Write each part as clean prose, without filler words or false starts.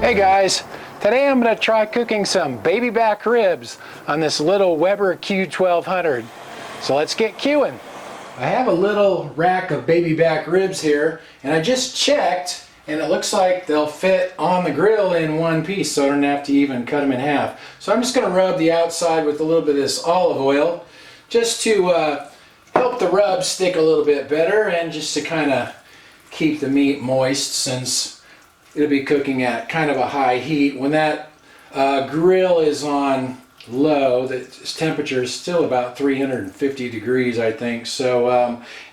Hey guys, today I'm going to try cooking some baby back ribs on this little Weber Q1200. So let's get queuing. I have a little rack of baby back ribs here, and I just checked and it looks like they'll fit on the grill in one piece, so I don't have to even cut them in half. So I'm just going to rub the outside with a little bit of this olive oil just to help the rub stick a little bit better and just to kind of keep the meat moist, since it'll be cooking at kind of a high heat. When that grill is on low, the temperature is still about 350 degrees, I think. So,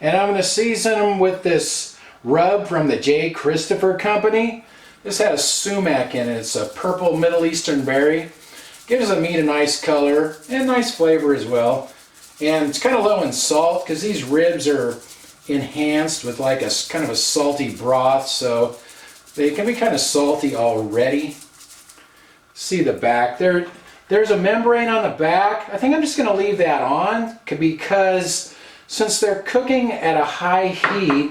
and I'm going to season them with this rub from the J. Christopher Company. This has sumac in it. It's a purple Middle Eastern berry. Gives the meat a nice color and nice flavor as well. And it's kind of low in salt because these ribs are enhanced with like a kind of a salty broth, so they can be kind of salty already. See the back there. There's a membrane on the back. I think I'm just going to leave that on because since they're cooking at a high heat,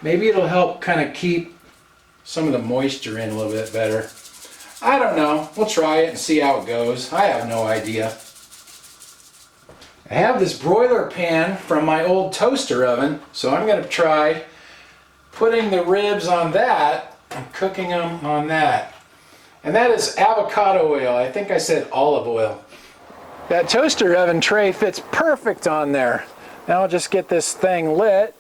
maybe it'll help kind of keep some of the moisture in a little bit better. I don't know. We'll try it and see how it goes. I have no idea. I have this broiler pan from my old toaster oven, so I'm going to try putting the ribs on that and cooking them on that. And that is avocado oil. I think I said olive oil. That toaster oven tray fits perfect on there. Now I'll just get this thing lit.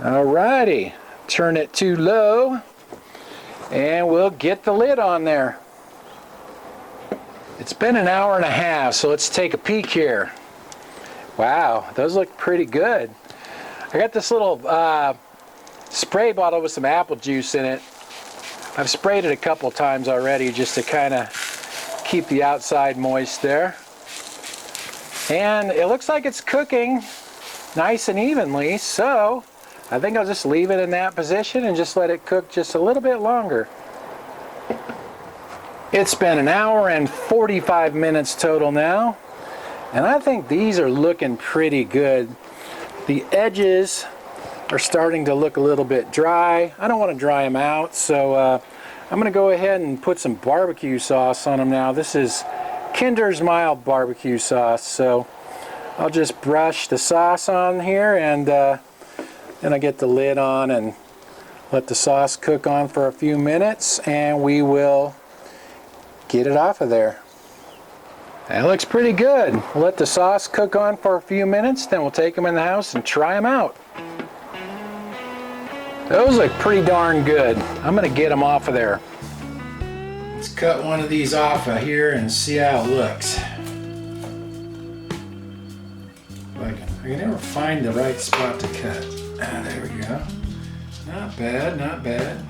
Alrighty, turn it to low and we'll get the lid on there. It's been an hour and a half, so let's take a peek here. Wow, those look pretty good. I got this little spray bottle with some apple juice in it. I've sprayed it a couple times already just to kind of keep the outside moist there. And it looks like it's cooking nice and evenly, so I think I'll just leave it in that position and just let it cook just a little bit longer. It's been an hour and 45 minutes total now, and I think these are looking pretty good. The edges are starting to look a little bit dry. I don't want to dry them out, so I'm going to go ahead and put some barbecue sauce on them now. This is Kinder's mild barbecue sauce, so I'll just brush the sauce on here, and then I get the lid on and let the sauce cook on for a few minutes, and we will get it off of there. That looks pretty good. We'll let the sauce cook on for a few minutes, then we'll take them in the house and try them out. Those look pretty darn good. I'm going to get them off of there. Let's cut one of these off of here and see how it looks. I can never find the right spot to cut. Ah, there we go. Not bad, not bad.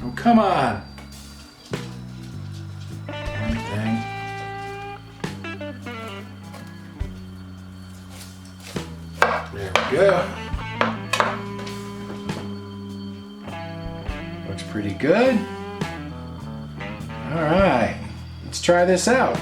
Oh, come on. One thing. There we go. Looks pretty good. All right, let's try this out.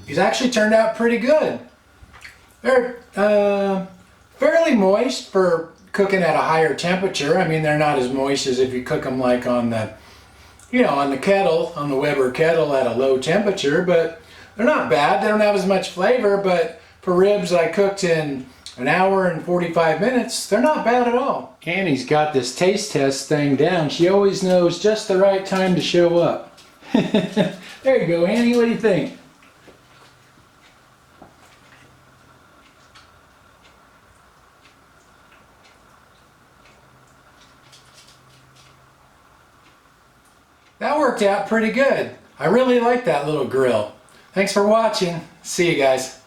These actually turned out pretty good. They're fairly moist for cooking at a higher temperature. I mean, they're not as moist as if you cook them like on the, on the kettle, on the Weber kettle at a low temperature, but they're not bad. They don't have as much flavor, but for ribs that I cooked in an hour and 45 minutes, they're not bad at all. Annie's got this taste test thing down. She always knows just the right time to show up. There you go, Annie. What do you think? That worked out pretty good. I really like that little grill. Thanks for watching. See you guys.